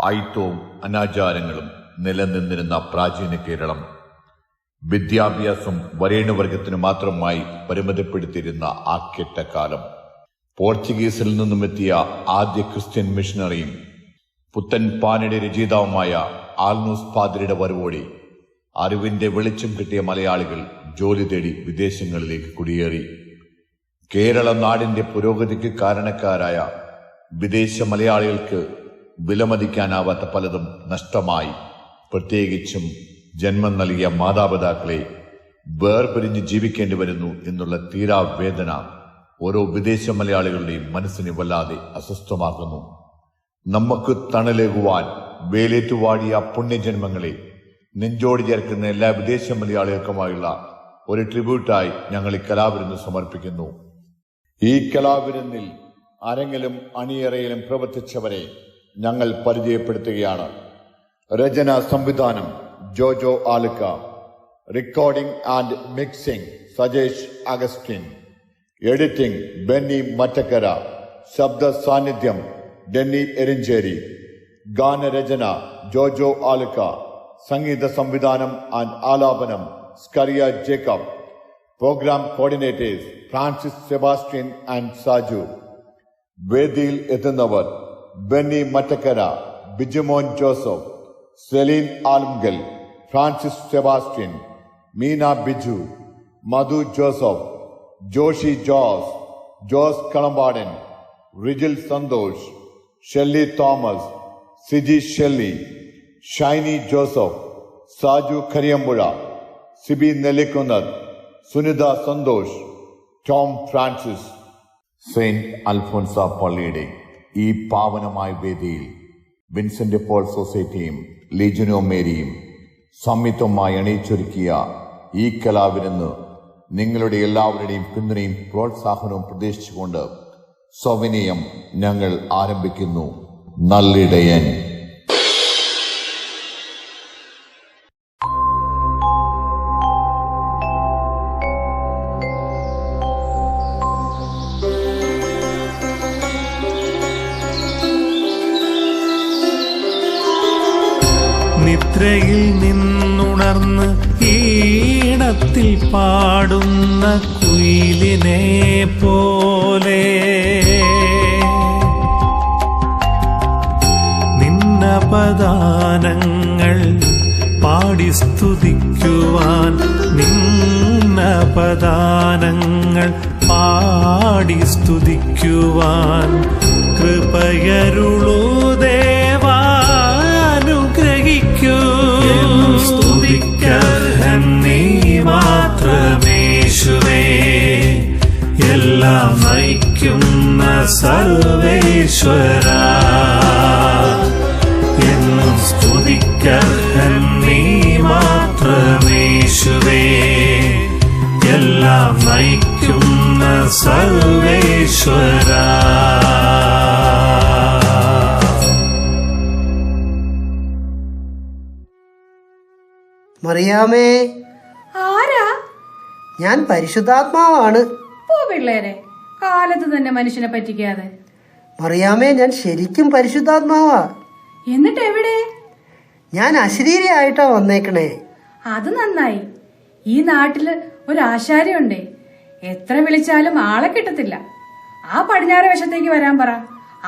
ആയിത്തവും അനാചാരങ്ങളും നിലനിന്നിരുന്ന പ്രാചീന കേരളം വിദ്യാഭ്യാസം വരേണ്യവർഗത്തിന് മാത്രമായി പരിമിതപ്പെടുത്തിയിരുന്ന ആ കെട്ടക്കാലം പോർച്ചുഗീസിൽ നിന്നുമെത്തിയ ആദ്യ ക്രിസ്ത്യൻ മിഷണറിയും പുത്തൻ പാനയുടെ രചയിതാവുമായ ആൽനൂസ് പാദ്രിയുടെ വരവോടെ അറിവിന്റെ വെളിച്ചം കിട്ടിയ മലയാളികൾ ജോലി തേടി വിദേശങ്ങളിലേക്ക് കുടിയേറി. കേരള നാടിന്റെ പുരോഗതിക്ക് കാരണക്കാരായ വിദേശ മലയാളികൾക്ക് വിലമതിക്കാനാവാത്ത പലതും നഷ്ടമായി. പ്രത്യേകിച്ചും ജന്മം നൽകിയ മാതാപിതാക്കളെ വേർപിരിഞ്ഞ് ജീവിക്കേണ്ടി വരുന്നു എന്നുള്ള തീരാവേദന ഓരോ വിദേശ മലയാളികളുടെയും മനസ്സിനെ വല്ലാതെ അസ്വസ്ഥമാക്കുന്നു. നമുക്ക് തണലേകുവാൻ വേലേറ്റുവാടിയ പുണ്യജന്മങ്ങളെ നെഞ്ചോട് ചേർക്കുന്ന എല്ലാ വിദേശ മലയാളികൾക്കുമായുള്ള ഒരു ട്രിബ്യൂട്ടായി ഞങ്ങൾ ഈ കലാവിരുന്ന് സമർപ്പിക്കുന്നു. ഈ കലാവിരുന്നിൽ അരങ്ങിലും അണിയറയിലും പ്രവർത്തിച്ചവരെ ഞങ്ങൾ പരിചയപ്പെടുത്തുകയാണ്. രചന സംവിധാനം Jojo Alukka, recording and mixing Sajesh Augustine, editing Benny Mattakkara, ശബ്ദ സാന്നിധ്യം ഡെന്നി എരിഞ്ചേരി, ഗാനരചന ജോജോ ആലുക്ക, സംഗീത സംവിധാനം ആൻഡ് ആലാപനം Skaria Jacob, programme coordinators Francis Sebastian and Saju. വേദിയിൽ എത്തുന്നവർ ബെന്നി മറ്റക്കര, ബിജുമോൻ ജോസഫ്, സെലീൻ ആലുങ്കൽ, ഫ്രാൻസിസ് സെബാസ്റ്റ്യൻ, മീന ബിജു, മധു ജോസഫ്, ജോഷി ജോസ്, ജോസ് കളമ്പാടൻ, റിജിൽ സന്തോഷ്, ഷെല്ലി തോമസ്, സിജി ഷെല്ലി, ഷൈനി ജോസഫ്, സാജു കരിയമ്പുഴ, സിബി നെല്ലിക്കുന്നത്ത്, സുനിത സന്തോഷ്, ടോം ഫ്രാൻസിസ്. സെയിന്റ് അൽഫോൻസ പള്ളിയുടെ ഈ പാവനമായ വേദിയിൽ വിൻസെന്റ് പോൾ സൊസൈറ്റിയും ലീജനോ മേരിയും സംയുക്തമായി അണിയിച്ചൊരുക്കിയ ഈ കലാവിരുന്ന് നിങ്ങളുടെ എല്ലാവരുടെയും പിന്തുണയും പ്രോത്സാഹനവും പ്രതീക്ഷിച്ചുകൊണ്ട് സവിനയം ഞങ്ങൾ ആരംഭിക്കുന്നു. നല്ലിടയൻ. നിദ്രയിൽ നിന്നുണർന്ന് ഈണത്തിൽ പാടുന്ന കുയിലിനെ പോലെ നിന്നപദാനങ്ങൾ പാടി സ്തുതിക്കുവാൻ, നിന്നപദാനങ്ങൾ പാടി സ്തുതിക്കുവാൻ കൃപയരുളൂ ദേവാ, അനുഗ്രഹിക്കൂ. സ്തുതിക്കർഹൻ നീ മാത്രമേശുവേ, എല്ലാം നയിക്കുന്ന സർവേശ്വരാ. എന്നും സ്തുതിക്കർഹൻ നീ മാത്രമേശുവേ, എല്ലാം നയിക്കുന്ന സർവേശ്വരാ. മറിയാമേ. ആരാ? ഞാൻ പരിശുദ്ധാത്മാവാണ്. പോ പിള്ളേരെ, കാലത്ത് തന്നെ മനുഷ്യനെ പറ്റിക്കാതെ. മറിയാമേ, ഞാൻ ശരിക്കും പരിശുദ്ധാത്മാവാ. എന്നിട്ട് എവിടെ? ഞാൻ അശരീരിയായിട്ടാ വന്നേക്കണേ. അത് നന്നായി. ഈ നാട്ടില് ഒരു ആശാരിയുണ്ടേ, എത്ര വിളിച്ചാലും ആളെ കിട്ടത്തില്ല. ആ പടിഞ്ഞാറ് വശത്തേക്ക് വരാൻ പറ,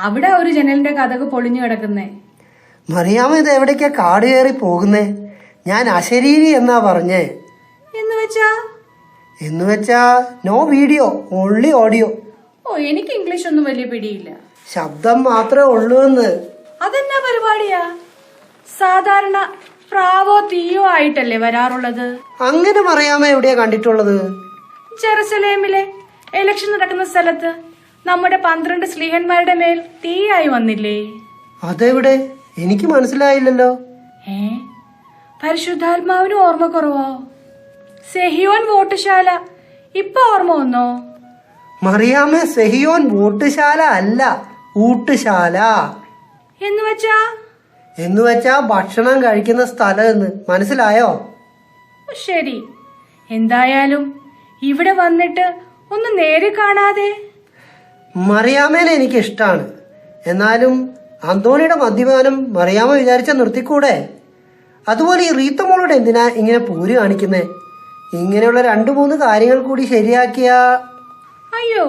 അവിടെ ഒരു ജനലിന്റെ കതക് പൊളിഞ്ഞു കിടക്കുന്നേ. മറിയാമ, ഇത് എവിടേക്കാ കാട് കയറി പോകുന്നേ? ഞാൻ അശരീരി എന്നാ പറഞ്ഞേ. എന്നുവെച്ചാ നോ വീഡിയോ, ഓൺലി ഓഡിയോ. ഓ, എനിക്ക് ഇംഗ്ലീഷ് ഒന്നും വലിയ പിടിയില്ല. ശബ്ദം മാത്രമേ ഉള്ളൂ എന്ന്. അതെന്നാ പരിപാടിയാ? സാധാരണ പ്രാവോ തീയോ ആയിട്ടല്ലേ വരാറുള്ളത്? അങ്ങനെ മറിയാമ എവിടെയാ കണ്ടിട്ടുള്ളത്? ജെറുസലേമിലെ ഇലക്ഷൻ നടക്കുന്ന സ്ഥലത്ത് നമ്മുടെ 12 സ്ലീഹന്മാരുടെ മേൽ തീയായി വന്നില്ലേ? അതെവിടെ? എനിക്ക് മനസ്സിലായില്ലല്ലോ. പരിശുദ്ധാത്മാവിന് ഓർമ്മക്കുറവോ? സെഹിയോൻ വോട്ടുശാല ഇപ്പൊ ഓർമ്മ വന്നോ? മറിയാമേ, സെഹിയോൻ വോട്ടുശാല അല്ല, ഊട്ടുശാല. എന്നുവെച്ചാ ഭക്ഷണം കഴിക്കുന്ന സ്ഥലം എന്ന്. മനസ്സിലായോ? ശരി. എന്തായാലും ഇവിടെ വന്നിട്ട് ഒന്ന് നേരെ കാണാതെ. മറിയാമേനെ എനിക്ക് ഇഷ്ടാണ്. എന്നാലും അന്തോണിയുടെ മദ്യപാനം മറിയാമ്മ വിചാരിച്ച നിർത്തിക്കൂടെ? അതുപോലെ ഈ റീത്തമോളോട് എന്തിനാ ഇങ്ങനെ പൂര് കാണിക്കുന്നേ? ഇങ്ങനെയുള്ള 2-3 കാര്യങ്ങൾ കൂടി ശരിയാക്കിയാ. അയ്യോ,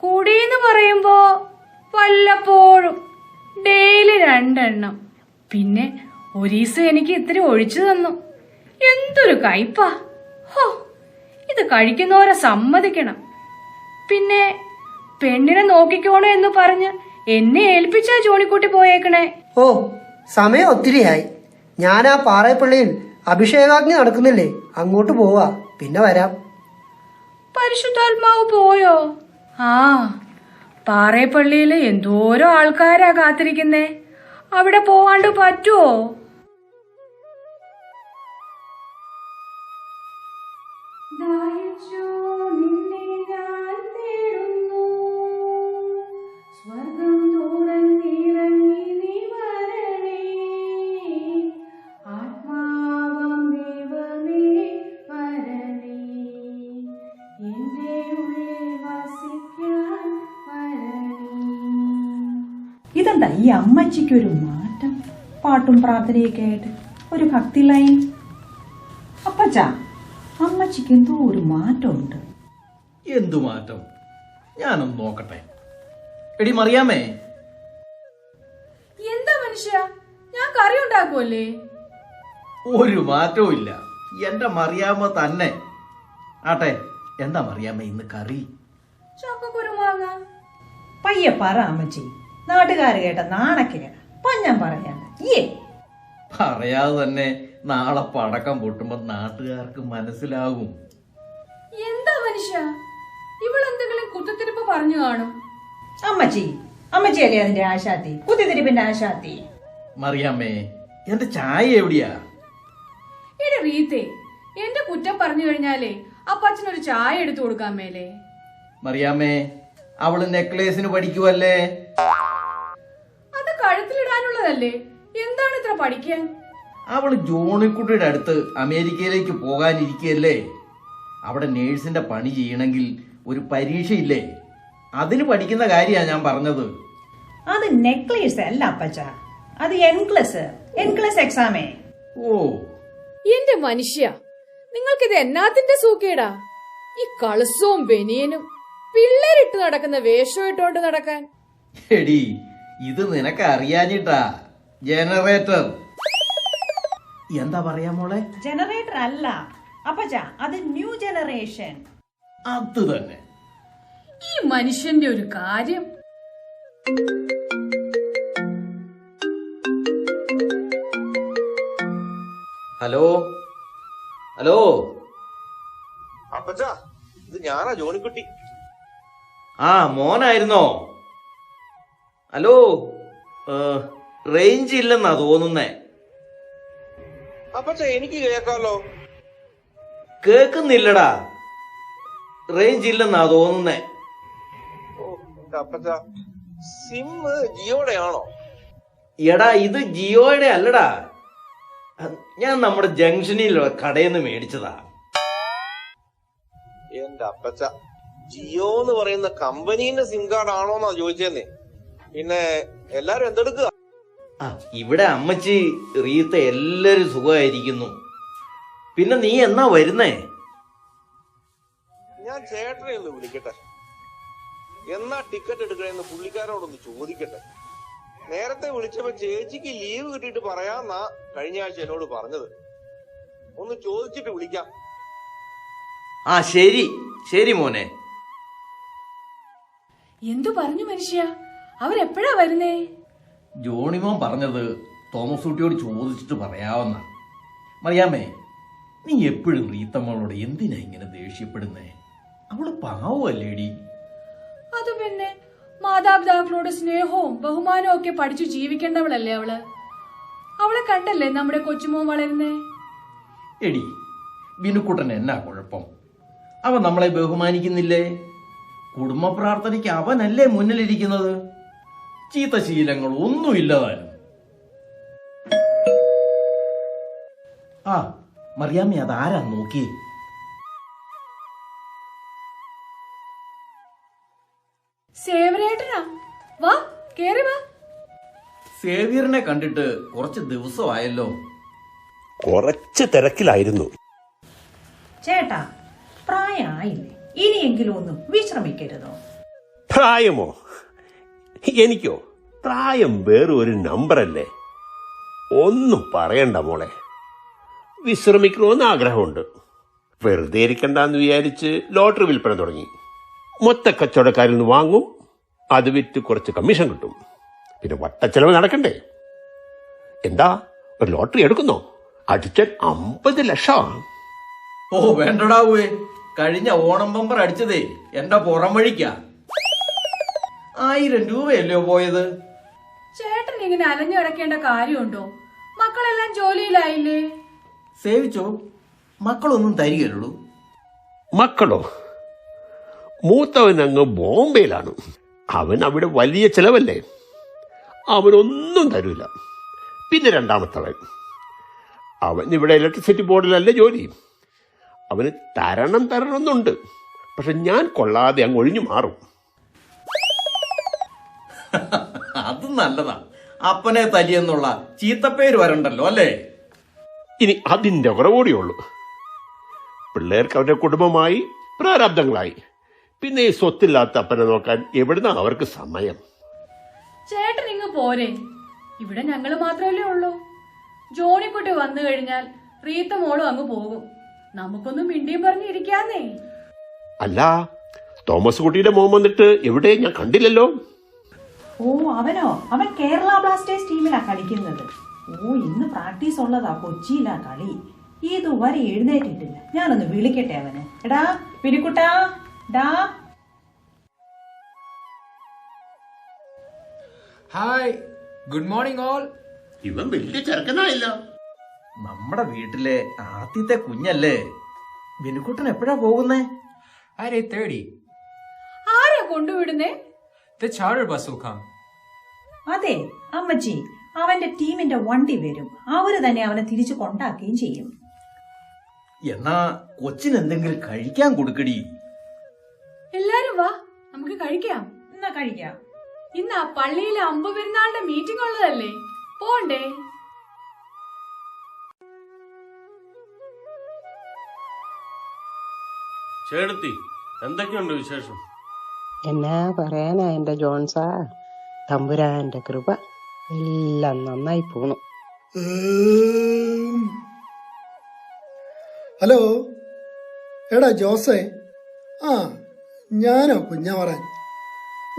കുടിയെന്ന് പറയുമ്പോ വല്ലപ്പോഴും ഡെയിലി 2 എണ്ണം. പിന്നെ ഒരീസം എനിക്ക് ഇത്തിരി ഒഴിച്ചു തന്നു. എന്തൊരു കയ്പാ! ഹോ, ഇത് കഴിക്കുന്നവരെ സമ്മതിക്കണം. പിന്നെ പെണ്ണിനെ നോക്കിക്കോണോ എന്ന് പറഞ്ഞ് എന്നെ ഏൽപ്പിച്ചാ ജോണിക്കുട്ടി പോയേക്കണേ. ഓ, സമയം ഒത്തിരിയായി. ഞാൻ ആ പാറയപ്പള്ളിയിൽ അഭിഷേകാഗ്നി നടക്കുന്നില്ലേ, അങ്ങോട്ട് പോവാ. പിന്നെ വരാം. പരിശുദ്ധാത്മാവ് പോയോ? ആ, പാറേപ്പള്ളിയില് എന്തോരോ ആൾക്കാരാ കാത്തിരിക്കുന്നേ. അവിടെ പോവാണ്ട് പറ്റുമോ? ഇതെന്താ ഈ അമ്മച്ചിക്ക് ഒരു മാറ്റം? പാട്ടും പ്രാർത്ഥനയൊക്കെ ആയിട്ട് ഒരു ഭക്തി ലൈൻ. അപ്പച്ചാ, അമ്മച്ചിക്ക് എന്തോ ഒരു മാറ്റമുണ്ട്. എന്തു മാറ്റം? ഞാനൊന്ന് നോക്കട്ടെ. എടി മറിയാമേ. എന്താ മനുഷ്യ, ഞാൻ കറി ഉണ്ടാക്കുമല്ലേ? ഒരു മാറ്റവും ഇല്ല, എന്റെ മറിയാമ്മ തന്നെ. ആട്ടെ, എന്താ മറിയാമ്മ ഇന്ന് കറി? ചക്കക്കുരുമാങ്ങ. പയ്യെ പറ അമ്മച്ചി, നാട്ടുകാർ കേട്ട നാണക്കേട. ഞാൻ പറയാണ് പറയാതെ തന്നെ നാളെ പടക്കം പൊട്ടുമ്പോ നാട്ടുകാർക്ക് മനസ്സിലാകും. എന്താ മനുഷ്യ, ഇവളെന്തെങ്കിലും കുത്തിത്തിരിപ്പ് പറഞ്ഞു കാണും. അമ്മച്ചിയല്ലേ അതിന്റെ ആശാത്തി, കുത്തിത്തിരിപ്പിന്റെ ആശാത്തി. മറിയാമ്മേ, എന്റെ ചായ എവിടെയാ? എടി റീത്തേ, എന്റെ കുറ്റം പറഞ്ഞു കഴിഞ്ഞാലേ അപ്പച്ചനൊരു ചായ എടുത്തു കൊടുക്കാൻ മേലേ? മറിയാമ്മേ, അവള് നെക്ലേസിന് പഠിക്കുവല്ലേ? അത് കഴുത്തിലിടാനുള്ളതല്ലേ, എന്താണ് ഇത്ര പഠിക്കാൻ? അവള് ജോണിക്കുട്ടിയുടെ അടുത്ത് അമേരിക്കയിലേക്ക് പോകാനിരിക്കുകയല്ലേ. അവിടെ നേഴ്സിന്റെ പണി ചെയ്യണമെങ്കിൽ ഒരു പരീക്ഷയില്ലേ, അതിന് പഠിക്കുന്ന കാര്യമാണ് ഞാൻ പറഞ്ഞത്. അത് നെക്ലേസ് അല്ല അപ്പച്ച, അത് എൻക്ലസ് എക്സാമേ. ഓ, എന്റെ മനുഷ്യ, നിങ്ങൾക്കിത് എന്നാത്തിന്റെ സൂക്കേടാ? ഈ കളസവും ബനിയനും പിള്ളേരിട്ട് നടക്കുന്ന വേഷം ഇട്ടോണ്ട് നടക്കാൻ. എടി, ഇത് നിനക്ക് അറിയാഞ്ഞിട്ടാ. ജനറേറ്റർ. എന്താ പറയാ മോളെ? ജനറേറ്റർ അല്ല അപ്പച്ച, അത് ന്യൂ ജനറേഷൻ. അത് തന്നെ. ഈ മനുഷ്യന്റെ ഒരു കാര്യം. Hello hello. അപ്പച്ചാ, ഇത് ഞാനാ ജോണിക്കുട്ടി. ആ, മോനായിരുന്നോ? ഹലോ, റേഞ്ച് ഇല്ലെന്നാ തോന്നുന്നേ. അപ്പച്ചാ, എനിക്ക് കേക്കാലോ. കേക്കുന്നില്ലടാ, റേഞ്ച് ഇല്ലെന്നാ തോന്നുന്നേ. ഓ, അപ്പച്ചാ, സിം ജിയോടെ ആണോ? എടാ, ഇത് ജിയോയുടെ അല്ലടാ, ഞാൻ നമ്മുടെ ജംഗ്ഷനിലുള്ള കടയിൽ നിന്ന് മേടിച്ചതാ. എന്റെ അപ്പച്ച, ജിയോ എന്ന് പറയുന്ന കമ്പനീന്റെ സിം കാർഡ് ആണോന്നാ ചോദിച്ചേന്നേ. പിന്നെ എല്ലാരും എന്തെടുക്കുക? ഇവിടെ അമ്മച്ചി, റീത്ത എല്ലാരും സുഖമായിരിക്കുന്നു. പിന്നെ നീ എന്നാ വരുന്നേ? ഞാൻ ചേട്ടനെ ഒന്ന് വിളിക്കട്ടെ. എന്നാ ടിക്കറ്റ് എടുക്കണേന്ന് പുള്ളിക്കാരോടൊന്ന് ചോദിക്കട്ടെ. നേരത്തെ വിളിച്ചപ്പോ ചേച്ചിക്ക് ലീവ് കിട്ടിയിട്ട് പറയാന്നാ കഴിഞ്ഞ ആഴ്ച എന്നോട് പറഞ്ഞത്. ഒന്ന് ചോദിച്ചിട്ട് വിളിക്കാം. ആ, ശരി ശരി മോനെ. എന്തു പറഞ്ഞു മനുഷ്യ, അവരെപ്പോഴാ വരുന്നേ? ജോണിമോൻ പറഞ്ഞത് തോമസ് കുട്ടിയോട് ചോദിച്ചിട്ട് പറയാവുന്ന. മറിയാമേ, നീ എപ്പോഴും റീത്തമ്മളോട് എന്തിനാ ഇങ്ങനെ ദേഷ്യപ്പെടുന്നേ? അവള് പാവല്ലേടി. അത് പിന്നെ മാതാപിതാക്കളോട് സ്നേഹവും ബഹുമാനവും ഒക്കെ പഠിച്ചു ജീവിക്കേണ്ടവളല്ലേ അവള്. അവളെ കണ്ടല്ലേ നമ്മുടെ കൊച്ചുമോൻ വളരുന്നേ. എടി, ബിനുക്കുട്ടൻ എന്നാ കുഴപ്പം? അവൻ നമ്മളെ ബഹുമാനിക്കുന്നില്ലേ? കുടുംബ പ്രാർത്ഥനയ്ക്ക് അവനല്ലേ മുന്നിലിരിക്കുന്നത്. ചീത്ത ശീലങ്ങൾ ഒന്നുമില്ലതാനും. ആ, മറിയാമ്മ, അതാരാ നോക്കി? സേവരേട്ടനാ, വാ കേറി വാ. സേവ്യറിനെ കണ്ടിട്ട് കുറച്ച് ദിവസമായല്ലോ. കുറച്ച് തിരക്കിലായിരുന്നു. ചേട്ടാ, പ്രായമായില്ലേ? ഇനിയെങ്കിലും ഒന്ന് വിശ്രമിക്കരുതോ? പ്രായമോ? എനിക്കോ? പ്രായം വേറൊരു നമ്പറല്ലേ. ഒന്നും പറയണ്ട മോളെ. വിശ്രമിക്കണമെന്ന് ആഗ്രഹമുണ്ട്. വെറുതെ ഇരിക്കണ്ടെന്ന് വിചാരിച്ച് ലോട്ടറി വിൽപ്പന തുടങ്ങി. മൊത്ത കച്ചവടക്കാരിൽ നിന്ന് വാങ്ങും, അത് വിറ്റ് കുറച്ച് കമ്മീഷൻ കിട്ടും. പിന്നെ വട്ടച്ചെലവ് നടക്കണ്ടേ? എന്താ, ഒരു ലോട്ടറി എടുക്കുന്നോ? അടിച്ചാൽ 50 ലക്ഷം. ഓ വേണ്ടടാവേ, കഴിഞ്ഞ ഓണം ബമ്പർ അടിച്ചതേ എന്റെ പുറം വഴിക്കാ. 1000 രൂപയല്ലോ പോയത്. ചേട്ടൻ ഇങ്ങനെ അലഞ്ഞു കിടക്കേണ്ട കാര്യമുണ്ടോ? മക്കളെല്ലാം ജോലിയിലായില്ലേ? സേവിച്ചോ, മക്കളൊന്നും തരികയുള്ളൂ. മക്കളോ? മൂത്തവൻ അങ്ങ് ബോംബെയിലാണ്. അവൻ അവിടെ വലിയ ചെലവല്ലേ, അവനൊന്നും തരൂല. പിന്നെ രണ്ടാമത്തവൻ, അവൻ ഇവിടെ ഇലക്ട്രിസിറ്റി ബോർഡിലല്ലേ ജോലി. അവന് തരണമെന്നുണ്ട്. പക്ഷെ ഞാൻ കൊള്ളാതെ അങ്ങ് ഒഴിഞ്ഞു മാറും. അത് നല്ലതാ. അപ്പനെ തലിയെന്നുള്ള ചീത്തപ്പേര് വരണ്ടല്ലോ അല്ലേ? ഇനി അതിൻ്റെ കുറവുകൂടിയേ ഉള്ളൂ. പിള്ളേർക്ക് അവരുടെ കുടുംബമായി, പ്രാരാബ്ദങ്ങളായി. പിന്നെ ഈ സ്വത്തില്ലാത്ത അപ്പനെ നോക്കാൻ എവിടുന്നാ അവർക്ക് സമയം? ചേട്ടൻ ഇങ്ങ് പോരെ. ഇവിടെ ഞങ്ങള് മാത്രമല്ലേ ഉള്ളൂ. ജോണിക്കുട്ടി വന്നു കഴിഞ്ഞാൽ റീത്ത മോളും അങ്ങ് പോകും. നമുക്കൊന്നും മിണ്ടിയും പറഞ്ഞിരിക്കാന്നേ. അല്ല, തോമസ് കുട്ടിയുടെ മോൻ വന്നിട്ട് എവിടെ? ഞാൻ കണ്ടില്ലല്ലോ. ഓ, അവനോ? അവൻ കേരള ബ്ലാസ്റ്റേഴ്സ് ടീമിലാ കളിക്കുന്നത്. ഓ, ഇന്ന് പ്രാക്ടീസ് ഉള്ളതാ. കൊച്ചിയിലാ കളി. ഇതുവരെ എഴുന്നേറ്റിട്ടില്ല. ഞാനൊന്ന് വിളിക്കട്ടെ അവന്. എടാ പിരിക്കുട്ടാ, ഡാ. Hi, good morning all. ഇവൻ വലിയ ചെറുക്കനായില്ല. നമ്മുടെ വീട്ടിലെ ആദ്യത്തെ കുഞ്ഞല്ലേ. ബിനുക്കുട്ടൻ എപ്പോഴാ പോകുന്നേ? At 8:30. ആരാ കൊണ്ടുവിടുന്നേ? The charter bus will come. അതെ അമ്മച്ചി, അവന്റെ ടീമിന്റെ വണ്ടി വരും. അവര് തന്നെ അവനെ തിരിച്ചു കൊണ്ടാക്കുകയും ചെയ്യും. എന്നാ കൊച്ചിന് എന്തെങ്കിലും കഴിക്കാൻ കൊടുക്കടി. എല്ലാരും വാ, നമുക്ക് കഴിക്കാം. എന്നാ കഴിക്കാം. ഇന്ന് ആ പള്ളിയിലെ അമ്പുപെരുന്നാളിന്റെ മീറ്റിംഗ് ഉള്ളതല്ലേ, പോണ്ടേ? ചേട്ടത്തി, എന്തൊക്കെയുണ്ട് വിശേഷം? എന്നാ പറയാനാ എന്റെ ജോൺസാ, തമ്പുരാന്റെ കൃപ, എല്ലാം നന്നായി പോണു. ഹലോ, എടാ ജോസേ. ആ, ഞാനോ കുഞ്ഞാവറാൻ.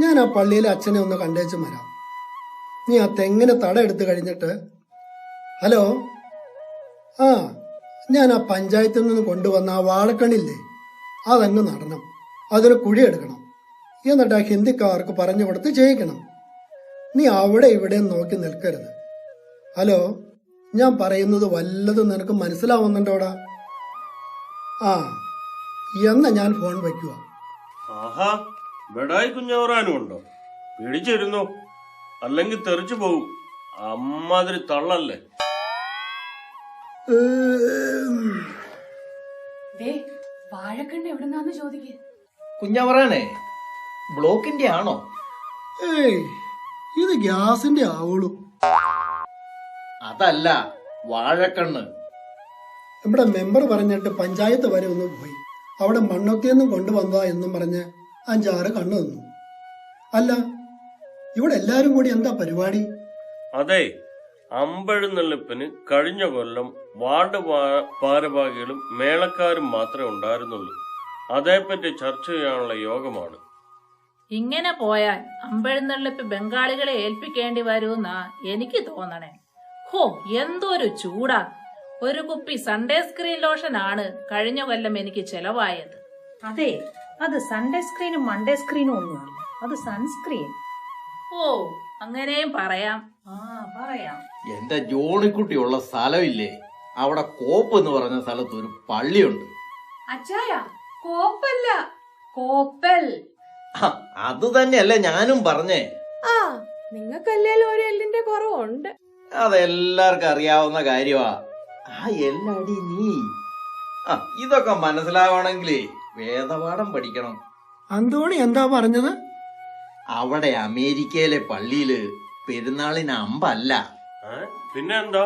ഞാൻ ആ പള്ളിയിലെ അച്ഛനെ ഒന്ന് കണ്ടേച്ചും വരാം. നീ ആ തെങ്ങിന് തട എടുത്തു കഴിഞ്ഞിട്ട്. ഹലോ, ആ, ഞാൻ ആ പഞ്ചായത്തിൽ നിന്ന് കൊണ്ടുവന്ന ആ വാഴക്കണില്ലേ, അതങ്ങ് നടണം. അതിന് കുഴിയെടുക്കണം. എന്നിട്ട് ആ ഹിന്ദിക്കാർക്ക് പറഞ്ഞു കൊടുത്ത് ചെയ്യിക്കണം. നീ അവിടെ ഇവിടെ നോക്കി നിൽക്കരുത്. ഹലോ, ഞാൻ പറയുന്നത് വല്ലതും നിനക്ക് മനസ്സിലാവുന്നുണ്ടോടാ? ആ, എന്നാ ഞാൻ ഫോൺ വയ്ക്കുക. ആഹാ, ബെടായി കുഞ്ഞവറാനും ഉണ്ടോ? പിടിച്ചിരുന്നോ, അല്ലെങ്കിൽ തെറിച്ചു പോകും. അമ്മാതിരി തള്ളല്ലേ. വാഴക്കണ്ണ എവിടെന്നാന്ന് ചോദിക്കേ. കുഞ്ഞവറാനെ, ബ്ലോക്കിന്റെ ആണോ? ഏയ്, ഇത് ഗ്യാസിന്റെ ആവുള്ളൂ. അതല്ല, വാഴക്കണ്ണ്. നമ്മുടെ മെമ്പർ പറഞ്ഞിട്ട് പഞ്ചായത്ത് വരെ ഒന്ന് പോയി. അവിടെ മണ്ണൊക്കെയൊന്നും കൊണ്ടുവന്നതാ എന്നും പറഞ്ഞ് 5-6 കണ്ണു തന്നു. അല്ല, ഇവിടെ എല്ലാരും കൂടി എന്താ പരിപാടി? അതെ, അമ്പെഴുന്നള്ളിപ്പിന് കഴിഞ്ഞ കൊല്ലം വാർഡ് ഭാരവാഹികളും മേളക്കാരും മാത്രമേ ഉണ്ടായിരുന്നുള്ളൂ. അതേപ്പറ്റി ചർച്ച ചെയ്യാനുള്ള യോഗമാണ്. ഇങ്ങനെ പോയാൽ അമ്പെഴുന്നള്ളിപ്പ് ബംഗാളികളെ ഏൽപ്പിക്കേണ്ടി വരുമെന്നാ എനിക്ക് തോന്നണേ. ഹോ, എന്തൊരു ചൂടാ. ഒരു കുപ്പി സൺഡേ സ്ക്രീൻ ലോഷനാണ് കഴിഞ്ഞ കൊല്ലം എനിക്ക് ചെലവായത്. അതെ, അത് സൺഡേ സ്ക്രീനും മൺഡേ സ്ക്രീനും ഒന്നുമല്ല, അത് സൺസ്ക്രീൻ. ഓ, അങ്ങനെയും പറയാം. പറയാം. എന്റെ ജോണിക്കുട്ടിയുള്ള സ്ഥലമില്ലേ, അവിടെ കോപ്പ് എന്ന് പറഞ്ഞ സ്ഥലത്ത് ഒരു പള്ളിയുണ്ട്. അച്ചായ, കോപ്പല്ല, കോപ്പൽ. അത് തന്നെയല്ലേ ഞാനും പറഞ്ഞേ. ആ, നിങ്ങൾക്കല്ലേലും ഒരു എല്ലിന്റെ കുറവുണ്ട്. അതെല്ലാവർക്കും അറിയാവുന്ന കാര്യമാ. ആ എല്ലടി നീ. ഇതൊക്കെ മനസ്സിലാവണമെങ്കിലേ വേദപാഠം പഠിക്കണം. അന്തോണി എന്താ പറഞ്ഞത്? അവിടെ അമേരിക്കയിലെ പള്ളിയില് പെരുന്നാളിന് അമ്പല്ല, പിന്നെ എന്താ?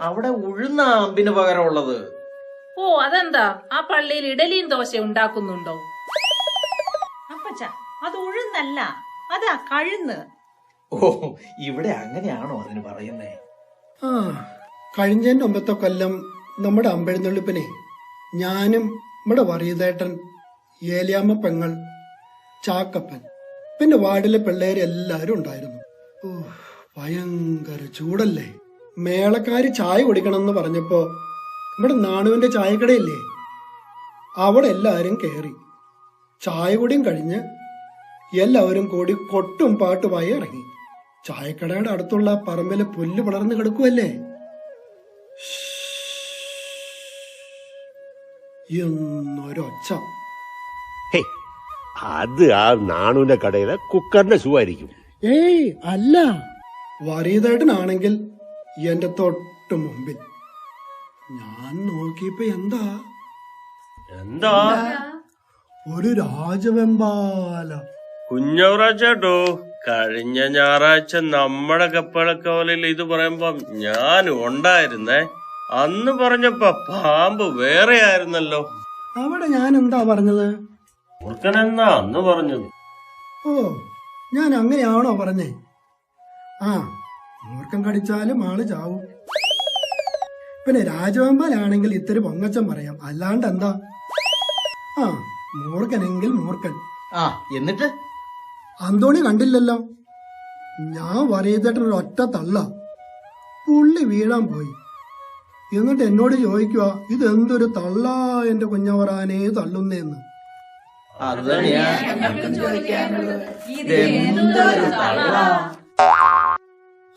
അവിടെ ഉഴുന്ന അമ്പിന് പകരമുള്ളത്. ഓ അതെന്താ, ആ പള്ളിയിൽ ഇഡലിയും ദോശ ഉണ്ടാക്കുന്നുണ്ടോ? അപ്പച്ച, അത് ഉഴുന്നല്ല, അതാ കഴുന്ന്. ഓ, ഇവിടെ അങ്ങനെയാണോ അതിന് പറയുന്നേ? ആ, കഴിഞ്ഞതിന്റെ ഒമ്പത്തെ കൊല്ലം നമ്മുടെ അമ്പെഴുന്നള്ളിപ്പിനെ ഞാനും നമ്മുടെ വറീതേട്ടൻ, ഏലിയാമ്മ പെങ്ങൾ, ചാക്കപ്പൻ, പിന്നെ വാർഡിലെ പിള്ളേര് എല്ലാരും ഉണ്ടായിരുന്നു. ഓ, ഭയങ്കര ചൂടല്ലേ. മേളക്കാര് ചായ കുടിക്കണമെന്ന് പറഞ്ഞപ്പോ നമ്മുടെ നാണുവിന്റെ ചായക്കടയില്ലേ, അവിടെ എല്ലാരും കയറി. ചായ കുടിയും കഴിഞ്ഞ് എല്ലാവരും കൂടി കൊട്ടും പാട്ടുമായി ഇറങ്ങി. ചായക്കടയുടെ അടുത്തുള്ള പറമ്പിലെ പുല്ല് വളർന്നു കിടക്കുമല്ലേ. എന്നൊരൊച്ച. അത് ആ നാണുവിന്റെ കടയിലെ കുക്കറിന്റെ ഷൂ ആയിരിക്കും. ഏയ് അല്ല, വറീതേട്ടനാണെങ്കിൽ എന്റെ തൊട്ട് മുമ്പിൽ. ഞാൻ നോക്കിയപ്പോ എന്താ എന്താ? ഒരു രാജവെമ്പാല. കുഞ്ഞവറാച്ചേട്ടോ, കഴിഞ്ഞ ഞായറാഴ്ച നമ്മുടെ കപ്പളക്കവലയിൽ ഇത് പറയുമ്പോ ഞാൻ ഉണ്ടായിരുന്നേ. അന്ന് പറഞ്ഞപ്പോ പാമ്പ് വേറെ ആയിരുന്നല്ലോ. അവിടെ ഞാൻ എന്താ പറഞ്ഞത്? മൂർഖനെന്നാ അന്ന് പറഞ്ഞത്. ഓ, ഞാൻ അങ്ങനെയാണോ പറഞ്ഞേ? ആ, മൂർഖൻ കടിച്ചാലും ആള് ചാവും. പിന്നെ രാജവെമ്പാലാണെങ്കിൽ ഇത്തിരി പൊങ്ങച്ചം പറയാം, അല്ലാണ്ട് എന്താ. ആ, മൂർഖനെങ്കിൽ മൂർഖൻ. ആ, എന്നിട്ട് അന്തോണി കണ്ടില്ലല്ലോ. ഞാൻ വറീതേട്ടൻ ഒരു ഒറ്റ തള്ള. പുള്ളി വീഴാൻ പോയി. എന്നിട്ട് എന്നോട് ചോദിക്കുക, ഇതെന്തൊരു തള്ള എന്റെ കുഞ്ഞവറാനേ തള്ളുന്നേന്ന്.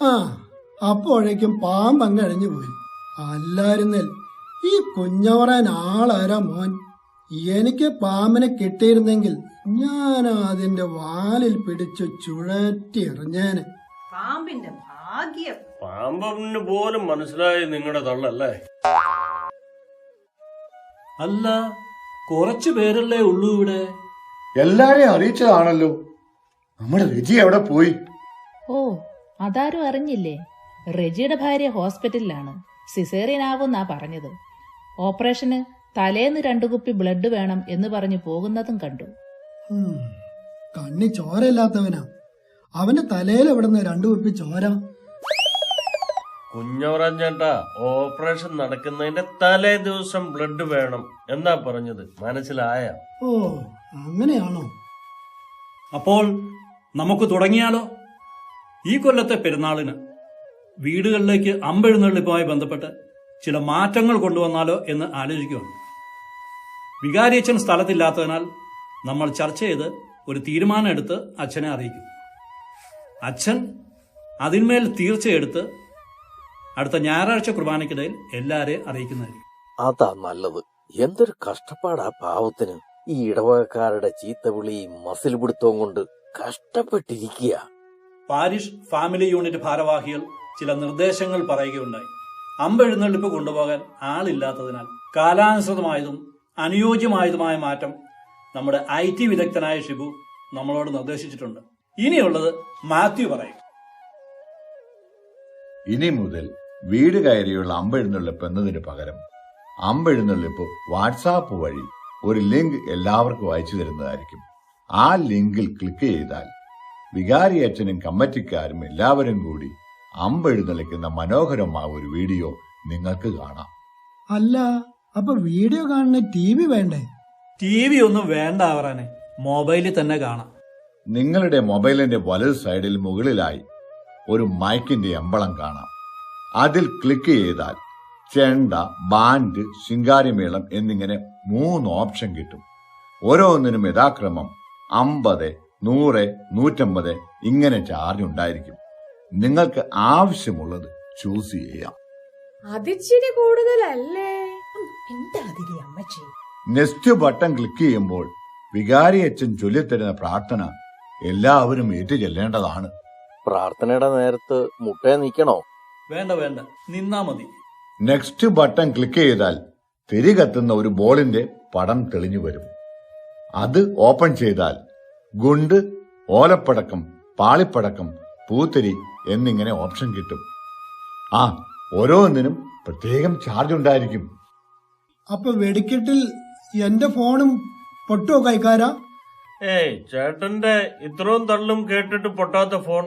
ആ, അപ്പോഴേക്കും പാമ്പ് അങ്ങ് അഴിഞ്ഞു പോയി. അല്ലായിരുന്നേൽ ഈ കുഞ്ഞവറാൻ ആളാരാ മോൻ. എനിക്ക് പാമ്പിനെ കിട്ടിയിരുന്നെങ്കിൽ ഞാൻ അതിന്റെ വാലിൽ പിടിച്ച് ചുഴറ്റി എറിഞ്ഞേന്. പാമ്പിന്റെ ഭാഗ്യം. പാമ്പിന് പോലും മനസ്സിലായി നിങ്ങളുടെ തള്ളല്ലേ. അല്ല, കുറച്ചു പേരല്ലേ ഉള്ളൂ ഇവിടെ. എല്ലാരെയും അറിയിച്ചതാണല്ലോ. നമ്മുടെ രജി എവിടെ പോയി? ഓ, അതാരും അറിഞ്ഞില്ലേ? റെജിയുടെ ഭാര്യ ഹോസ്പിറ്റലിലാണ്. സിസേറിയൻ ആവുന്നാ പറഞ്ഞത്. ഓപ്പറേഷന് തലേന്ന് 2 കുപ്പി ബ്ലഡ് വേണം എന്ന് പറഞ്ഞു പോകുന്നതും കണ്ടു. കണ്ണി ചോരയില്ലാത്തവനാ. അവന്റെ തലയിൽ എവിടുന്ന് 2 കുപ്പി ചോര? കുഞ്ഞവറാഞ്ചേട്ടാ, ഓപ്പറേഷൻ നടക്കുന്നതിന്റെ തലേ ദിവസം ബ്ലഡ് വേണം എന്നാ പറഞ്ഞത്. മനസ്സിലായ? ഓ, അങ്ങനെയാണോ? അപ്പോൾ നമുക്ക് തുടങ്ങിയാലോ? ഈ കൊല്ലത്തെ പെരുന്നാളിന് വീടുകളിലേക്ക് അമ്പെഴുന്നള്ളിപ്പുമായി ബന്ധപ്പെട്ട് ചില മാറ്റങ്ങൾ കൊണ്ടുവന്നാലോ എന്ന് ആലോചിക്കുകയാണ്. വികാരിയച്ഛൻ സ്ഥലത്തില്ലാത്തതിനാൽ നമ്മൾ ചർച്ച ചെയ്ത് ഒരു തീരുമാനം എടുത്ത് അച്ഛനെ അറിയിക്കും. അച്ഛൻ അതിന്മേൽ തീർച്ചയെടുത്ത് അടുത്ത ഞായറാഴ്ച കുർബാനയ്ക്കിടയിൽ എല്ലാരെയും അറിയിക്കുന്നതായിരിക്കും. അതാ നല്ലത്. എന്തൊരു കഷ്ടപ്പാടാ പാവത്തിന്. ഈ ഇടവകക്കാരുടെ ചീത്തവിളിയും മസിൽ പിടുത്തവും കൊണ്ട് കഷ്ടപ്പെട്ടിരിക്കുക. പാരിഷ് ഫാമിലി യൂണിറ്റ് ഭാരവാഹികൾ ചില നിർദ്ദേശങ്ങൾ പറയുകയുണ്ടായി. അമ്പെഴുന്നള്ളിപ്പ് കൊണ്ടുപോകാൻ ആളില്ലാത്തതിനാൽ കാലാനുസൃതമായതും അനുയോജ്യമായതുമായ മാറ്റം നമ്മുടെ IT വിദഗ്ധനായ ഷിബു നമ്മളോട് നിർദ്ദേശിച്ചിട്ടുണ്ട്. ഇനിയുള്ളത് മാത്യു പറയും. ഇനി മുതൽ വീട് കയറിയുള്ള അമ്പെഴുന്നള്ളിപ്പ് എന്നതിന് പകരം അമ്പെഴുന്നള്ളിപ്പ് വാട്സാപ്പ് വഴി ഒരു ലിങ്ക് എല്ലാവർക്കും അയച്ചു തരുന്നതായിരിക്കും. ആ ലിങ്കിൽ ക്ലിക്ക് ചെയ്താൽ വികാരി അച്ഛനും കമ്മിറ്റിക്കാരും എല്ലാവരും കൂടി അമ്പെഴുന്നള്ളിക്കുന്ന മനോഹരമായ ഒരു വീഡിയോ നിങ്ങൾക്ക് കാണാം. അല്ല, അപ്പൊ വീഡിയോ കാണുന്ന TV വേണ്ടേ? TV ഒന്നും വേണ്ട അവറാനെ, മൊബൈലിൽ തന്നെ കാണാം. നിങ്ങളുടെ മൊബൈലിന്റെ വലത് സൈഡിൽ മുകളിലായി ഒരു മൈക്കിന്റെ എമ്പളം കാണാം. അതിൽ ക്ലിക്ക് ചെയ്താൽ ചെണ്ട, ബാൻഡ്, ശിങ്കാരിമേളം എന്നിങ്ങനെ 3 ഓപ്ഷൻ കിട്ടും. ഓരോന്നിനും യഥാക്രമം 50, 100, 150 ഇങ്ങനെ ചാർജ് ഉണ്ടായിരിക്കും. നിങ്ങൾക്ക് ആവശ്യമുള്ളത് ചൂസ് ചെയ്യാം. അതിച്ചിരി കൂടുതലല്ലേ? എന്താ അതിരി അമ്മച്ചി? നെക്സ്റ്റ് ബട്ടൺ ക്ലിക്ക് ചെയ്യുമ്പോൾ വികാരി അച്ഛൻ ചൊല്ലിത്തരുന്ന പ്രാർത്ഥന എല്ലാവരും ഏറ്റു ചെല്ലേണ്ടതാണ്. പ്രാർത്ഥനയുടെ നേരത്ത് മുട്ടേ നിൽക്കണോ? വേണ്ട വേണ്ട, നിന്നാ മതി. നെക്സ്റ്റ് ബട്ടൺ ക്ലിക്ക് ചെയ്താൽ തിരികെത്തുന്ന ഒരു ബോളിന്റെ പടം തെളിഞ്ഞു വരും. അത് ഓപ്പൺ ചെയ്താൽ ഗുണ്ട്, ഓലപ്പടക്കം, പാളിപ്പടക്കം പൂത്തിരി എന്നിങ്ങനെ ഓപ്ഷൻ കിട്ടും. ആ, ഓരോന്നിനും പ്രത്യേകം ചാർജ് ഉണ്ടായിരിക്കും. അപ്പൊ വെടിക്കെട്ടിൽ എന്റെ ഫോണും പൊട്ടോ കൈക്കാരാ? ഏയ്, ചേട്ടന്റെ ഇത്രയും തള്ളും കേട്ടിട്ട് പൊട്ടാത്ത ഫോൺ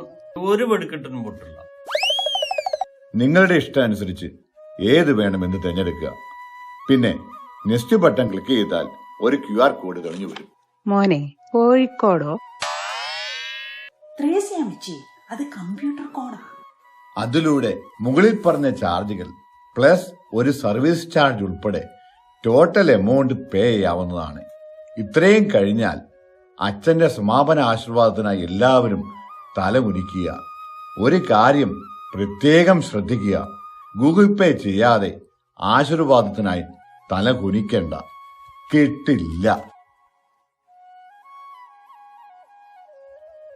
ഒരു വെടിക്കെട്ടിനും പൊട്ടില്ല. നിങ്ങളുടെ ഇഷ്ടം അനുസരിച്ച് ഏത് വേണമെന്ന് തിരഞ്ഞെടുക്കുക. പിന്നെ നെക്സ്റ്റ് ബട്ടൺ ക്ലിക്ക് ചെയ്താൽ ഒരു QR കോഡ് കഴിഞ്ഞു വരും. മോനെ, കോഴിക്കോടോ? ത്രേസ്യാമിച്ചി, അത് കമ്പ്യൂട്ടർ കോഡാ. അതിലൂടെ മുകളിൽ പറഞ്ഞ ചാർജുകൾ പ്ലസ് ഒരു സർവീസ് ചാർജ് ഉൾപ്പെടെ ടോട്ടൽ എമൗണ്ട് പേ ചെയ്യാവുന്നതാണ്. ഇത്രയും കഴിഞ്ഞാൽ അച്ഛന്റെ സമാപന ആശീർവാദത്തിനായി എല്ലാവരും തലകുനിക്കുക. ഒരു കാര്യം പ്രത്യേകം ശ്രദ്ധിക്കുക, ഗൂഗിൾ പേ ചെയ്യാതെ ആശീർവാദത്തിനായി തല കുനിക്കണ്ട, കിട്ടില്ല.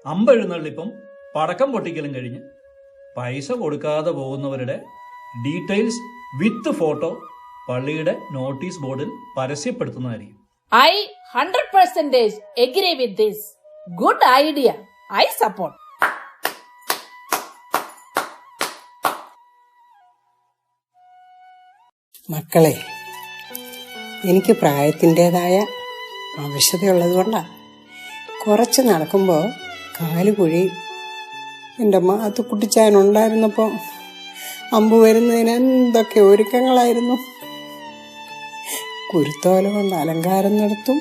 അമ്പെഴുന്നള്ളിപ്പം പടക്കം പൊട്ടിക്കലും കഴിഞ്ഞ് പൈസ കൊടുക്കാതെ പോകുന്നവരുടെ ഡീറ്റെയിൽസ് വിത്ത് ഫോട്ടോ പള്ളിയുടെ നോട്ടീസ് ബോർഡിൽ പരസ്യപ്പെടുത്തുന്നതായിരിക്കും. I 100% agree with this. Good idea. I support. മക്കളെ, എനിക്ക് പ്രായത്തിൻ്റെതായ ആവശ്യതയുള്ളത് കൊണ്ടാണ് കുറച്ച് നടക്കുമ്പോൾ കാല് കുഴിയും. എൻ്റെ മാത്തുക്കുട്ടിച്ചാനുണ്ടായിരുന്നപ്പോൾ അമ്പ് വരുന്നതിന് എന്തൊക്കെ ഒരുക്കങ്ങളായിരുന്നു. കുരുത്തോല കൊണ്ട് അലങ്കാരം നടത്തും,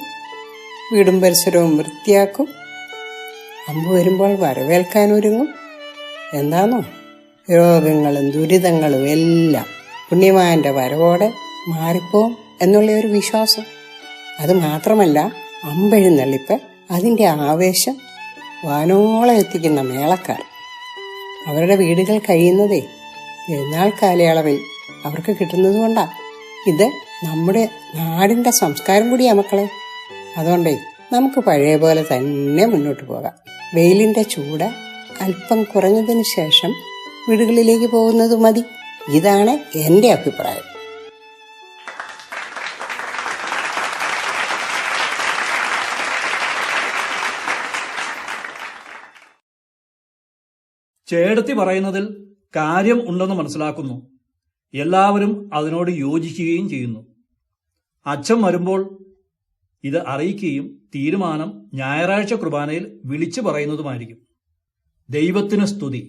വീടും പരിസരവും വൃത്തിയാക്കും, അമ്പ് വരുമ്പോൾ വരവേൽക്കാൻ ഒരുങ്ങും. എന്താണോ, രോഗങ്ങളും ദുരിതങ്ങളും എല്ലാം പുണ്യവാന്റെ വരവോടെ മാറിപ്പോവും എന്നുള്ള ഒരു വിശ്വാസം. അത് മാത്രമല്ല, അമ്പെഴുന്നള്ളിപ്പ് അതിൻ്റെ ആവേശം വാനോളം എത്തിക്കുന്ന മേളക്കാർ. അവരുടെ വീടുകൾ കഴിയുന്നതേ പെരുന്നാൾ കാലയളവിൽ അവർക്ക് കിട്ടുന്നത് കൊണ്ടാണ്. ഇത് നമ്മുടെ നാടിൻ്റെ സംസ്കാരം കൂടിയാ മക്കളെ. അതുകൊണ്ടേ നമുക്ക് പഴയ പോലെ തന്നെ മുന്നോട്ട് പോകാം. വെയിലിൻ്റെ ചൂട് അല്പം കുറഞ്ഞതിന് ശേഷം വീടുകളിലേക്ക് പോകുന്നത് മതി. ഇതാണ് എൻ്റെ അഭിപ്രായം. ചേടത്തി പറയുന്നതിൽ കാര്യം ഉണ്ടെന്ന് മനസ്സിലാക്കുന്നു. എല്ലാവരും അതിനോട് യോജിക്കുകയും ചെയ്യുന്നു. അച്ഛൻ വരുമ്പോൾ ഇത് അറിയിക്കുകയും തീരുമാനം ഞായറാഴ്ച കുർബാനയിൽ വിളിച്ചു പറയുന്നതുമായിരിക്കും. ദൈവത്തിന് സ്തുതി.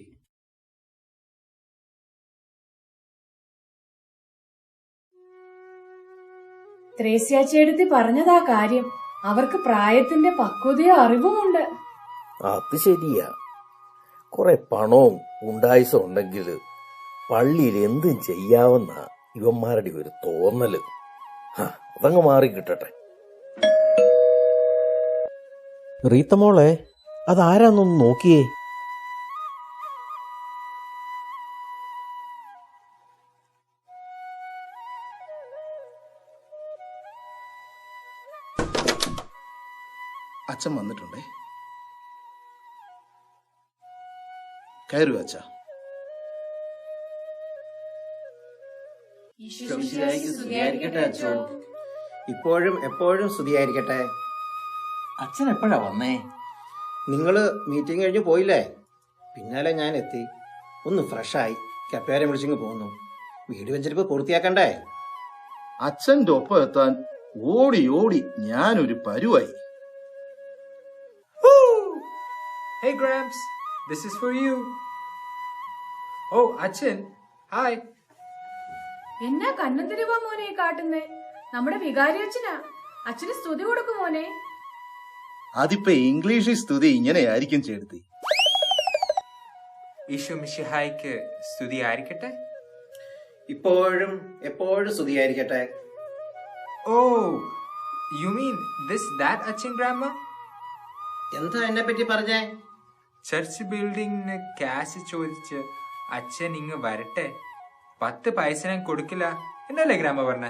ത്രേസ്യാച്ചേടത്തി പറഞ്ഞതാ കാര്യം. അവർക്ക് പ്രായത്തിന്റെ പക്വതയോ അറിവുമുണ്ട്. അത് ശരിയാ. കുറെ പണവും ഉണ്ടായുസം ഉണ്ടെങ്കിൽ പള്ളിയിൽ എന്തും ചെയ്യാവുന്ന ഇവന്മാരുടെ ഒരു തോന്നല്. അതങ്ങ് മാറി കിട്ടട്ടെ. റീത്തമോളെ, അതാരാന്നൊന്ന് നോക്കിയേ. അച്ഛൻ വന്നിട്ടുണ്ടേ. കയറൂ അച്ഛ. ഇപ്പോഴും എപ്പോഴും സ്തുതിയായിരിക്കട്ടെ. അച്ഛൻ എപ്പോഴാ വന്നേ? നിങ്ങള് മീറ്റിംഗ് കഴിഞ്ഞ് പോയില്ലേ? പിന്നാലെ ഞാൻ എത്തി. ഒന്ന് ഫ്രഷായി കപ്പേരെ വിളിച്ചിങ്ങ് പോന്നു. വീട് വെച്ചിട്ട് പൂർത്തിയാക്കണ്ടേ? അച്ഛൻ്റെ ഒപ്പം എത്താൻ ഓടി ഓടി ഞാനൊരു പരുവായി. Hey Gramps, this is for you. Oh, Achin, hi. എന്നാ കണ്ണന്തിരിവാ മോനെ കാട്ടുന്നേ? നമ്മുടെ വികാരി അച്ഛനാ. അച്ഛന് സ്തുതി കൊടുക്കും മോനെ. അതിപ്പോ ഇംഗ്ലീഷിൽ സ്തുതി ഇങ്ങനെയായിരിക്കും ചേർത്തി. ഈശോ മിശിഹായ്ക്ക് സ്തുതി ആയിരിക്കട്ടെ. ഇപ്പോഴും എപ്പോഴും സ്തുതിയായിരിക്കട്ടെ. Oh, you mean that Achin grandma? എന്താ എന്നെ പറ്റി പറഞ്ഞേ? ചർച്ച് ബിൽഡിങ്ങിന് ക്യാഷ് ചോദിച്ച് അച്ഛൻ ഇങ്ങ് വരട്ടെ, 10 പൈസ ഞാൻ കൊടുക്കില്ല എന്നല്ലേ ഗ്രാമ പറഞ്ഞ?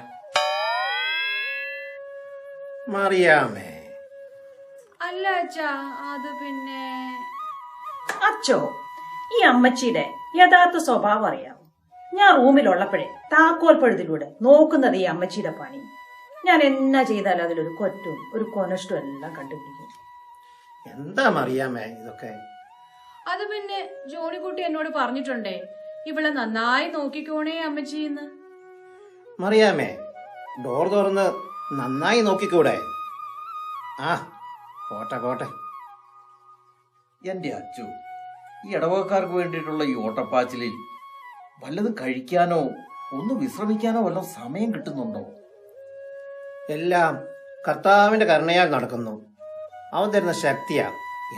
മറിയാമേ. അല്ല അച്ഛാ, അത് പിന്നെ അച്ചോ, ഈ അമ്മച്ചിയുടെ യഥാർത്ഥ സ്വഭാവം അറിയാം. ഞാൻ റൂമിലുള്ളപ്പോഴേ താക്കോൽ പഴുതിലൂടെ നോക്കുന്നത് ഈ അമ്മച്ചിയുടെ പണി. ഞാൻ എന്നാ ചെയ്താലും അതിലൊരു കൊറ്റും ഒരു കൊനഷ്ടവും എല്ലാം കണ്ടുപിടിക്കും. എന്താ മറിയാമേ ഇതൊക്കെ? അത് പിന്നെ ജോണിക്കുട്ടി എന്നോട് പറഞ്ഞിട്ടുണ്ടേ, ഇവളെ നന്നായി നോക്കിക്കോണേ അമ്മച്ചിന്ന്. മറിയാമേ, ഡോർ തുറന്ന് നന്നായി നോക്കിക്കൂടെ? ആ, പോട്ടെ പോട്ടെ. എന്റെ അച്ചു, ഈ ഇടവകക്കാർക്ക് വേണ്ടിയിട്ടുള്ള ഈ ഓട്ടപ്പാച്ചിലിൽ വല്ലതും കഴിക്കാനോ ഒന്ന് വിശ്രമിക്കാനോ വല്ലതും സമയം കിട്ടുന്നുണ്ടോ? എല്ലാം കർത്താവിന്റെ കരുണയാൽ നടക്കുന്നു. അവൻ തരുന്ന ശക്തിയാ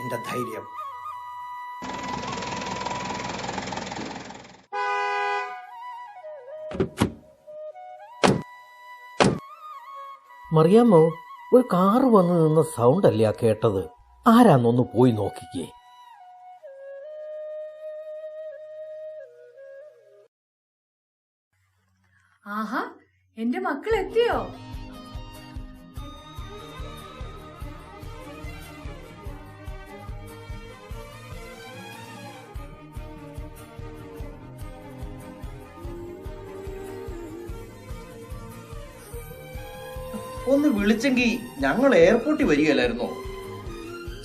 എന്റെ ധൈര്യം. മറിയാമ്മോ, ഒരു കാറ് വന്ന് നിന്ന സൗണ്ട് അല്ലേ ആ കേട്ടത്? ആരാന്നൊന്ന് പോയി നോക്കിക്കേ. ആഹാ, എന്റെ മക്കൾ എത്തിയോ? ഒന്ന് വിളിച്ചെങ്കിൽ ഞങ്ങൾ എയർപോർട്ടിൽ വരികയല്ലായിരുന്നോ?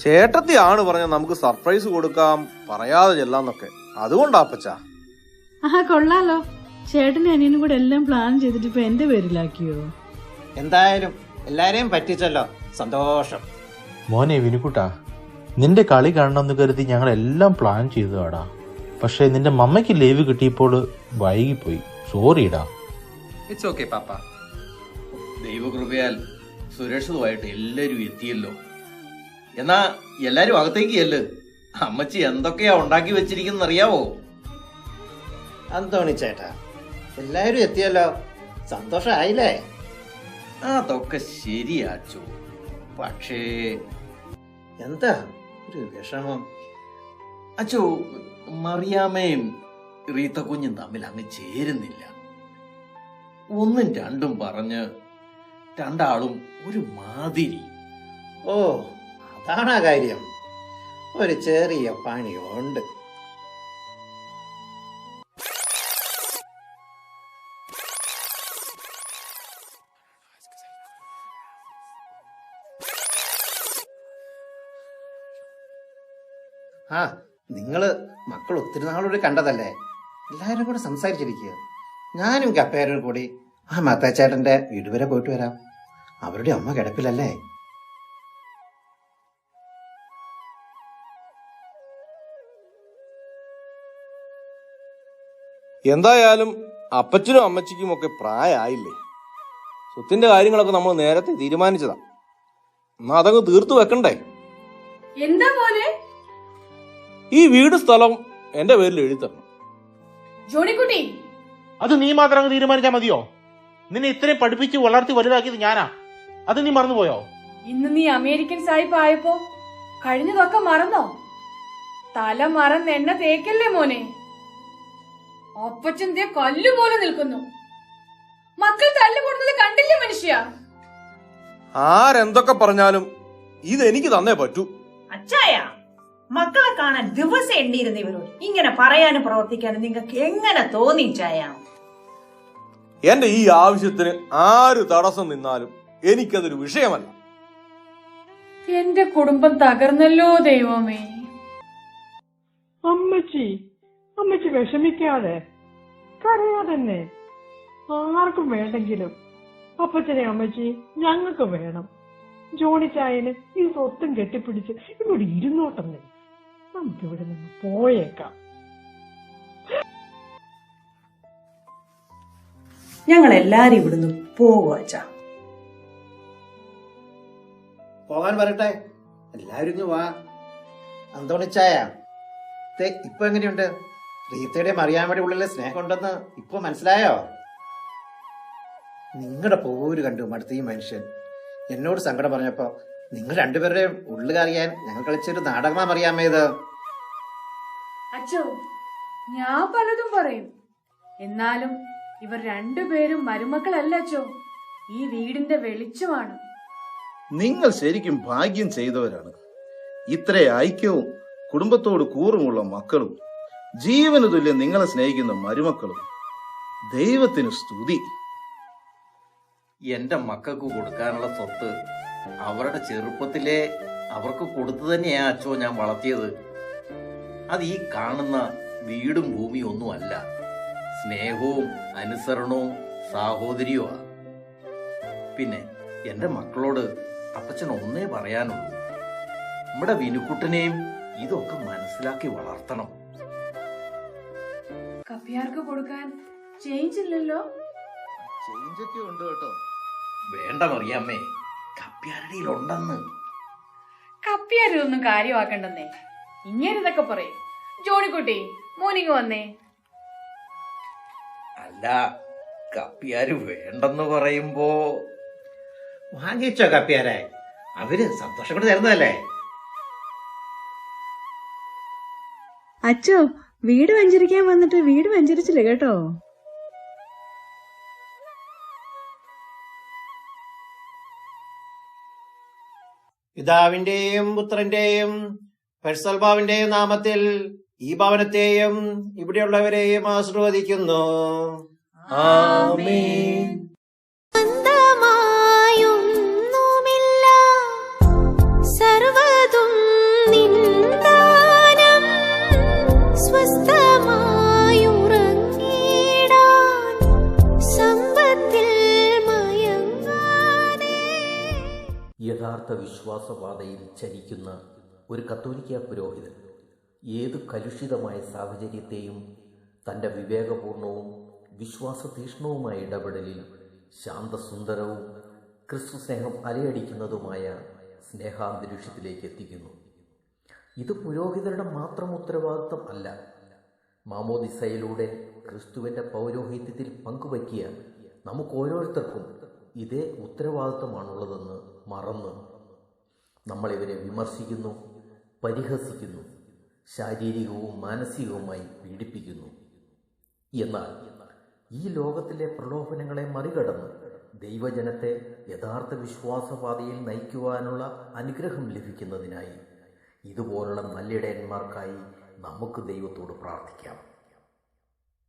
ചേട്ടത്തി ആണ് പറഞ്ഞ നമുക്ക് സർപ്രൈസ് കൊടുക്കാം, പറയാതെ ചെല്ലാന്നൊക്കെ. അതുകൊണ്ടാ അപ്പച്ച. കൊള്ളാലോ, ചേട്ടനും അനിയനും കൂടെ എല്ലാം പ്ലാൻ ചെയ്തിട്ട് ഇപ്പൊ എന്റെ പേരിലാക്കിയോ? എന്തായാലും എല്ലാരെയും പറ്റിച്ചല്ലോ, സന്തോഷം. മോനെ വിനുക്കുട്ടാ, നിന്റെ കളി കാണണമെന്ന് കരുതി ഞങ്ങൾ എല്ലാം പ്ലാൻ ചെയ്തതാടാ. പക്ഷെ നിന്റെ മമ്മയ്ക്ക് ലീവ് കിട്ടിയപ്പോൾ വൈകിപ്പോയി. സോറിടാ. ഇറ്റ്സ് ഓക്കെ പാപ്പ. ദൈവകൃപയാൽ സുരക്ഷിതമായിട്ട് എല്ലാരും എത്തിയല്ലോ. എന്നാ എല്ലാരും അകത്തേക്ക് ചെല്ല്. അമ്മച്ചി എന്തൊക്കെയാ ഉണ്ടാക്കി വെച്ചിരിക്കുന്ന അറിയാവോ? അന്തോണി ചേട്ടാ, എല്ലാരും എത്തിയല്ലോ, സന്തോഷായില്ലേ? അതൊക്കെ ശരിയാച്ചു. പക്ഷേ എന്താ ഒരു വിഷമം? അച്ചു, മറിയാമ്മയും റീത്ത കുഞ്ഞും തമ്മിൽ അങ്ങ് ചേരുന്നില്ല. ഒന്നും രണ്ടും പറഞ്ഞ് രണ്ടാളും ഒരു മാതിരി. ഓ, അതാണാ കാര്യം. ഒരു ചെറിയ പണിയുണ്ട്. ആ, നിങ്ങള് മക്കൾ ഒത്തിരി നാളോട് കണ്ടതല്ലേ, എല്ലാരും കൂടെ സംസാരിച്ചിരിക്കുക. ഞാനും കപ്പേരും കൂടി ആ മത്തച്ചേട്ടന്റെ വീട് വരെ പോയിട്ട് വരാം. അവരുടെ അമ്മ കിടപ്പിലല്ലേ. എന്തായാലും അപ്പച്ചനും അമ്മച്ചിക്കും ഒക്കെ പ്രായമായില്ലേ. സ്വത്തിന്റെ കാര്യങ്ങളൊക്കെ നമ്മൾ നേരത്തെ തീരുമാനിച്ചതാ. എന്നാ അതങ്ങ് തീർത്തു വെക്കണ്ടേ? എന്താ പോലെ? ഈ വീട് സ്ഥലം എന്റെ പേരിൽ എഴുതണം. ജോണിക്കുട്ടി, അത് നീ മാത്രം അങ്ങ് തീരുമാനിച്ചാൽ മതിയോ? നിന്നെ ഇത്രയും പഠിപ്പിച്ച് വളർത്തി വലുതാക്കിയത് ഞാനാ. അത് നീ മറന്നുപോയോ? ഇന്ന് നീ അമേരിക്കൻ സായിപ്പ് ആയപ്പോ കഴിഞ്ഞതൊക്കെ മറന്നോ? തല മറന്ന് എണ്ണ തേക്കല്ലേ മോനെ. ഒപ്പച്ചൻ കല്ലുപോലെ നിൽക്കുന്നു. മക്കൾ തല്ലുകൊടുന്നത് കണ്ടില്ലേ മനുഷ്യ? ആരെന്തൊക്കെ പറഞ്ഞാലും ഇതെനിക്ക് തന്നേ പറ്റൂ. അച്ചായ, മക്കളെ കാണാൻ ദിവസം എണ്ണിയിരുന്ന ഇവരോട് ഇങ്ങനെ പറയാനും പ്രവർത്തിക്കാനും നിങ്ങൾക്ക് എങ്ങനെ തോന്നിച്ചായ? എന്റെ ഈ ആവശ്യത്തിന് ആര് തടസ്സം നിന്നാലും എനിക്കതൊരു വിഷയമല്ല. എന്റെ കുടുംബം തകർന്നല്ലോ ദൈവമേ. അമ്മച്ചി വിഷമിക്കാതെ, കരയാതെ തന്നെ. ആർക്കും വേണ്ടെങ്കിലും അപ്പച്ചനെ അമ്മച്ചി ഞങ്ങൾക്ക് വേണം. ജോണിച്ചായന് ഈ സ്വത്തും കെട്ടിപ്പിടിച്ച് ഇവിടെ ഇരുന്നോട്ടെന്നേ. നമുക്കിവിടെ നിന്ന് പോയേക്കാം. ഞങ്ങൾ എല്ലാരും ഇവിടുന്ന് പോകും അച്ഛാ. പോകാൻ വരട്ടെ, എല്ലാരും ഇങ്ങ് വാ. അന്തോണിച്ചായ, ഇപ്പൊ എങ്ങനെയുണ്ട്? റീത്തയുടെ മറിയാമ്മയുടെ ഉള്ളിലെ സ്നേഹം ഉണ്ടെന്ന് ഇപ്പൊ മനസ്സിലായോ? നിങ്ങളുടെ പോര് കണ്ടു മടുത്ത ഈ മനുഷ്യൻ എന്നോട് സങ്കടം പറഞ്ഞപ്പോ നിങ്ങൾ രണ്ടുപേരുടെയും ഉള്ളു കറിയാൻ ഞങ്ങൾ കളിച്ചൊരു നാടകമാ മറിയാമ്മ ഇത്. അച്ഛോ, ഞാൻ പലതും പറയും, എന്നാലും ഇവർ രണ്ടുപേരും മരുമക്കളല്ല അച്ഛോ. ഈ വീടിന്റെ വെളിച്ചമാണ്. നിങ്ങൾ ശരിക്കും ഭാഗ്യം ചെയ്തവരാണ്. ഇത്ര ഐക്യവും കുടുംബത്തോട് കൂറുമുള്ള മക്കളും ജീവന് തുല്യം നിങ്ങളെ സ്നേഹിക്കുന്ന മരുമക്കളും. ദൈവത്തിന് സ്തുതി. എന്റെ മക്കൾക്ക് കൊടുക്കാനുള്ള സ്വത്ത് അവരുടെ ചെറുപ്പത്തിലെ അവർക്ക് കൊടുത്തു തന്നെയാ അച്ചോ ഞാൻ വളർത്തിയത്. അത് ഈ കാണുന്ന വീടും ഭൂമിയും ഒന്നുമല്ല, സ്നേഹവും അനുസരണവും സാഹോദര്യവുമാണ്. പിന്നെ എൻ്റെ മക്കളോട് അപ്പച്ചൻ ഒന്നേ പറയാനുള്ളൂ, നമ്മുടെ വിനുക്കുട്ടനെയും ഇതൊക്കെ മനസ്സിലാക്കി വളർത്തണം. കപ്പിയാർക്ക് കൊടുക്കാൻ ചേഞ്ച് ഇല്ലല്ലോ. ചേഞ്ചൊക്കെ ഉണ്ട് കേട്ടോ. വേണ്ട മറിയാമ്മേ, കപ്പ്യാരുടെ ഉണ്ടെന്ന്. കപ്പിയാരൊന്നും കാര്യമാക്കണ്ടെന്നേ, ഇങ്ങനതൊക്കെ പറയും. ജോണിക്കുട്ടി മോർണിംഗ് വന്നേ. അല്ല, കപ്പ്യാര് വേണ്ടെന്ന് പറയുമ്പോ വാങ്ങിച്ചോ കപ്പ്യാരെ, അവര് സന്തോഷം കൊണ്ട് തരുന്നതല്ലേ. അച്ചോ, വീട് വെഞ്ചരിക്കാൻ വന്നിട്ട് വീട് വെഞ്ചരിച്ചില്ല കേട്ടോ. പിതാവിന്റെയും പുത്രന്റെയും പരിശുദ്ധാത്മാവിന്റെയും നാമത്തിൽ ഈ ഭവനത്തെയും ഇവിടെയുള്ളവരെയും ആശീർവദിക്കുന്നു. ആമേൻ. സർവ്വതും നിന്ദാനം സ്വസ്ഥമായുറങ്ങിടാൻ സമ്പത്തിൽ മയങ്ങാതെ. യഥാർത്ഥ വിശ്വാസപാതയിൽ ചരിക്കുന്ന ഒരു കത്തോലിക്ക പുരോഹിതൻ ഏതു കലുഷിതമായ സാഹചര്യത്തെയും തൻ്റെ വിവേകപൂർണവും വിശ്വാസതീഷ്ണവുമായ ഇടപെടലിൽ ശാന്തസുന്ദരവും ക്രിസ്തു സ്നേഹം അലയടിക്കുന്നതുമായ സ്നേഹാന്തരീക്ഷത്തിലേക്ക് എത്തിക്കുന്നു. ഇത് പുരോഹിതരുടെ മാത്രം ഉത്തരവാദിത്വം അല്ല. മാമോദിസയിലൂടെ ക്രിസ്തുവിൻ്റെ പൗരോഹിത്യത്തിൽ പങ്കുവയ്ക്കിയ നമുക്ക് ഓരോരുത്തർക്കും ഇതേ ഉത്തരവാദിത്വമാണുള്ളതെന്ന് മറന്ന് നമ്മളിവരെ വിമർശിക്കുന്നു, പരിഹസിക്കുന്നു, ശാരീരികവും മാനസികവുമായി പീഡിപ്പിക്കുന്നു. എന്നാൽ ഈ ലോകത്തിലെ പ്രലോഭനങ്ങളെ മറികടന്ന് ദൈവജനത്തെ യഥാർത്ഥ വിശ്വാസപാതയിൽ നയിക്കുവാനുള്ള അനുഗ്രഹം ലഭിക്കുന്നതിനായി ഇതുപോലുള്ള നല്ലിടയന്മാർക്കായി നമുക്ക് ദൈവത്തോട് പ്രാർത്ഥിക്കാം.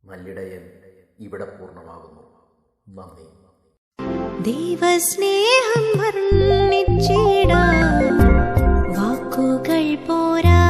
നല്ലിടയൻ ഇവിടെ പൂർണ്ണമാകുന്നു. നന്ദി. ദൈവസ്നേഹം വർണ്ണിച്ചിടാൻ വാക്കുകൾ പോരാ.